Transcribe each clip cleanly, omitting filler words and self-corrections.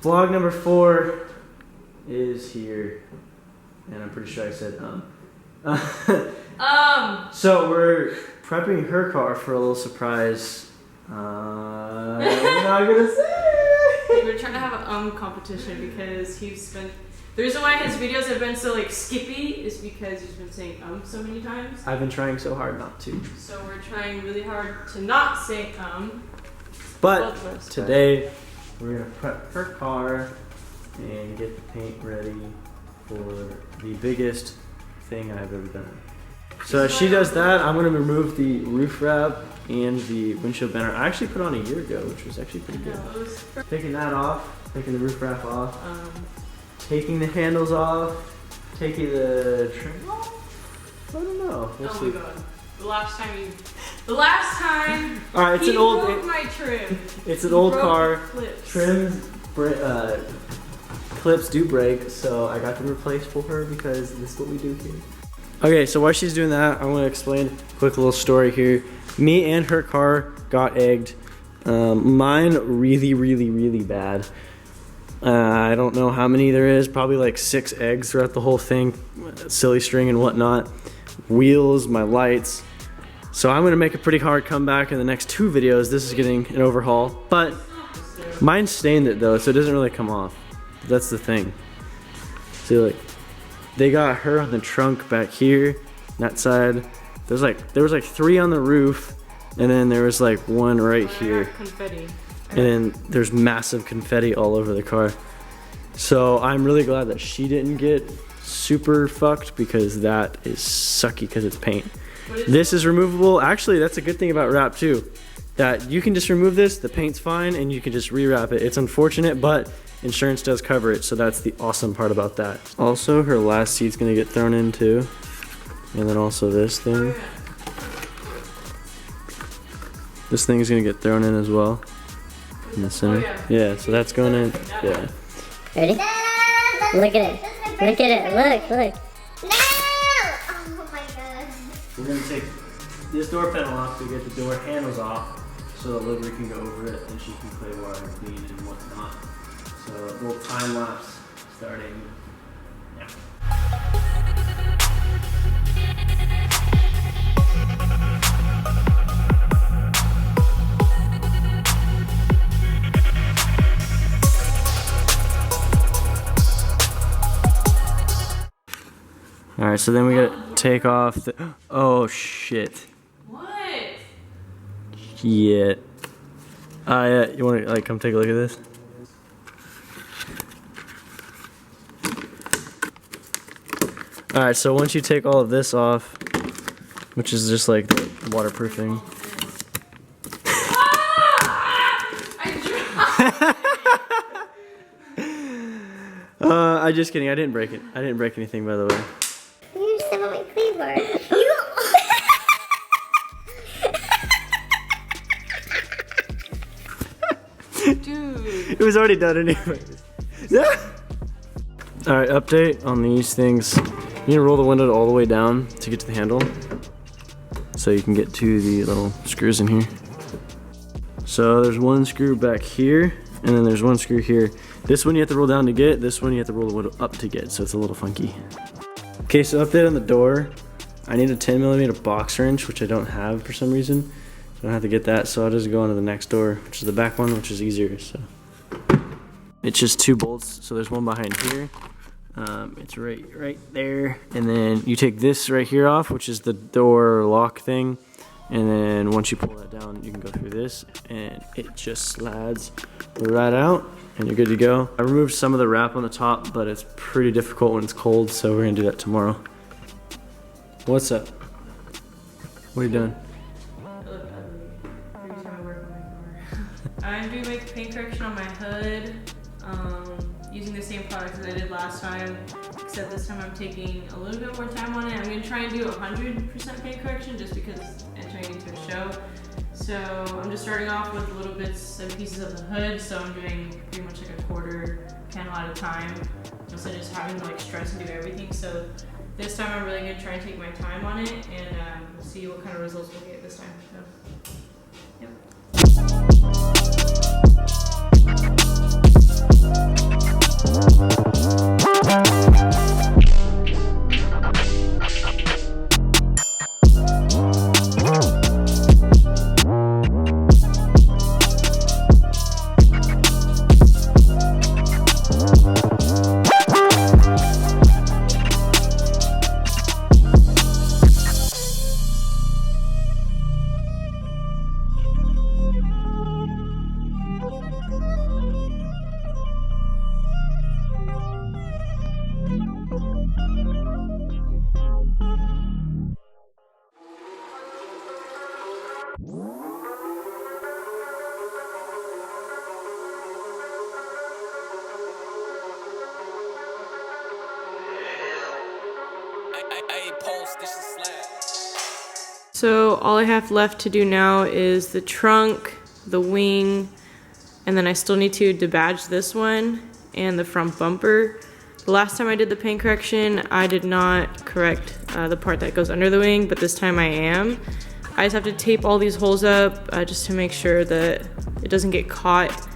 vlog number 4 is here, and I'm pretty sure I said So we're prepping her car for a little surprise. I'm not gonna say. We're trying to have a competition because he's been. The reason why his videos have been so like skippy is because he's been saying so many times. I've been trying so hard not to. So we're trying really hard to not say But today we're gonna prep her car and get the paint ready for the biggest thing I've ever done. So as she does that, I'm gonna remove the roof wrap and the windshield banner. I actually put on a year ago, which was actually pretty good. Taking that off, taking the roof wrap off, taking the handles off, taking the trim off. I don't know. We'll see. My god. The last time all right, it's he an old broke my trim. It's an old car. Clips. Trims clips do break, so I got them replaced for her because this is what we do here. Okay, so while she's doing that, I'm gonna explain a quick little story here. Me and her car got egged. Mine really bad. I don't know how many there is, probably like 6 eggs throughout the whole thing, silly string and whatnot, wheels, my lights. So I'm gonna make a pretty hard comeback in the next 2 videos. This is getting an overhaul, but mine stained it though, so it doesn't really come off. That's the thing. See, like, they got her on the trunk back here, that side. There was like 3 on the roof, and then there was like 1 right here. Confetti. And then there's massive confetti all over the car. So I'm really glad that she didn't get super fucked because that is sucky because it's paint. This is removable. Actually, that's a good thing about wrap too. That you can just remove this, the paint's fine, and you can just rewrap it. It's unfortunate, but insurance does cover it, so that's the awesome part about that. Also, her last seat's gonna get thrown in too. And then also this thing. This thing is gonna get thrown in as well. In the center. Yeah, so that's going in. Yeah. Ready? Look at it. Look at it. Look. No! Oh my god. We're gonna take this door panel off to get the door handles off so the livery can go over it and she can play wire and clean and whatnot. So a little time lapse starting now. Alright, so then we gotta take off the. Oh shit. What? Yeah. Yeah, you wanna like come take a look at this? Alright, so once you take all of this off, which is just like the waterproofing. I'm just kidding, I didn't break it. I didn't break anything, by the way. You just have on my cleaver. Dude. It was already done anyways. Alright, update on these things. You need to roll the window all the way down to get to the handle. So you can get to the little screws in here. So there's 1 screw back here, and then there's 1 screw here. This one you have to roll down to get, this one you have to roll the window up to get, so it's a little funky. Okay, so update on the door. I need a 10mm box wrench, which I don't have for some reason. So I don't have to get that, so I'll just go on to the next door, which is the back one, which is easier. So it's just 2 bolts, so there's one behind here. It's right there, and then you take this right here off, which is the door lock thing, and then once you pull that down, you can go through this, and it just slides right out, and you're good to go. I removed some of the wrap on the top, but it's pretty difficult when it's cold, so we're gonna do that tomorrow. What's up? What are you doing? I'm doing like paint correction on my hood, using the same products as I did last time, except this time I'm taking a little bit more time on it. I'm going to try and do 100% paint correction just because entering into a show. So I'm just starting off with little bits and pieces of the hood, so I'm doing pretty much like a quarter panel at a time, instead of just having to like stress and do everything. So this time I'm really going to try and take my time on it and see what kind of results we'll get this time. So, yep. So all I have left to do now is the trunk, the wing, and then I still need to debadge this one and the front bumper. The last time I did the paint correction, I did not correct the part that goes under the wing, but this time I am. I just have to tape all these holes up just to make sure that it doesn't get caught.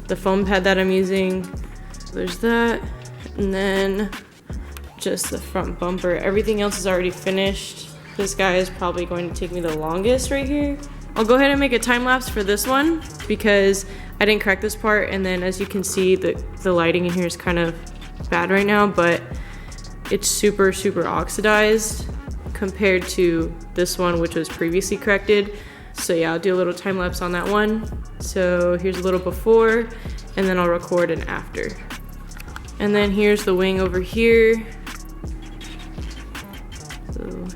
The foam pad that I'm using, there's that, and then just the front bumper. Everything else is already finished. This guy is probably going to take me the longest right here. I'll go ahead and make a time lapse for this one because I didn't correct this part, and then as you can see, the lighting in here is kind of bad right now, but it's super oxidized compared to this one, which was previously corrected. So yeah, I'll do a little time lapse on that one. So here's a little before, and then I'll record an after. And then here's the wing over here. So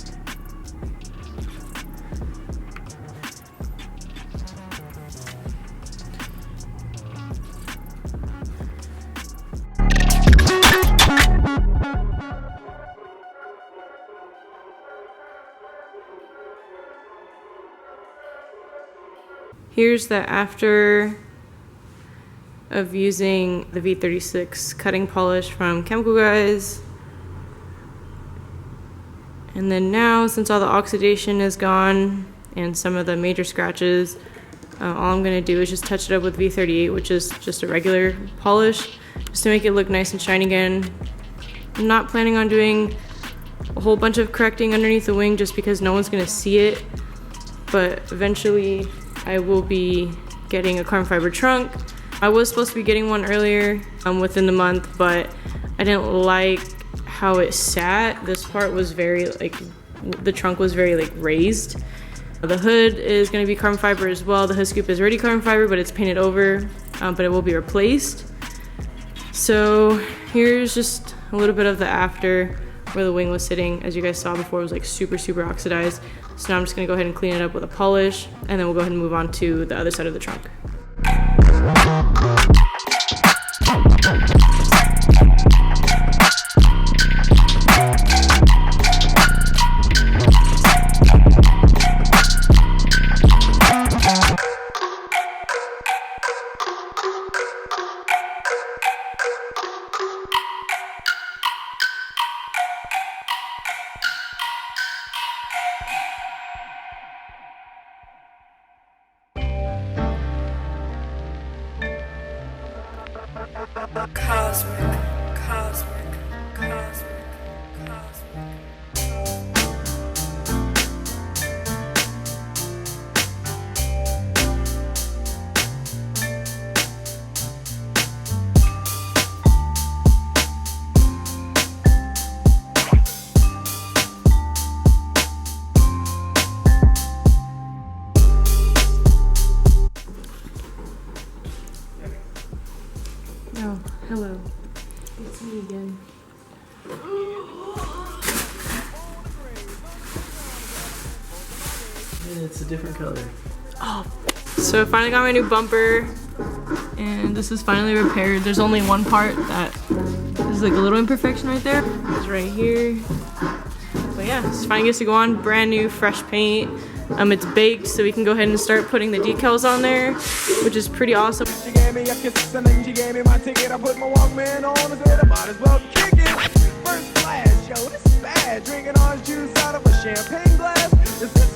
here's the after of using the V36 cutting polish from Chemical Guys. And then now, since all the oxidation is gone and some of the major scratches, all I'm gonna do is just touch it up with V38, which is just a regular polish, just to make it look nice and shiny again. I'm not planning on doing a whole bunch of correcting underneath the wing just because no one's gonna see it, but eventually I will be getting a carbon fiber trunk. I was supposed to be getting one earlier within the month, but I didn't like how it sat. This part was very, the trunk was very raised. The hood is gonna be carbon fiber as well. The hood scoop is already carbon fiber, but it's painted over, but it will be replaced. So here's just a little bit of the after where the wing was sitting. As you guys saw before, it was super oxidized. So now I'm just gonna go ahead and clean it up with a polish, and then we'll go ahead and move on to the other side of the trunk. Oh, hello. It's me again. And it's a different color. Oh, so I finally got my new bumper, and this is finally repaired. There's only one part that is a little imperfection right there. It's right here. But yeah, this finally gets to go on. Brand new, fresh paint. It's baked, so we can go ahead and start putting the decals on there, which is pretty awesome. She gave me a kiss and then she gave me my ticket. I put my Walkman on and said I might as well kick it. First class, yo, this is bad. Drinking orange juice out of a champagne glass. This is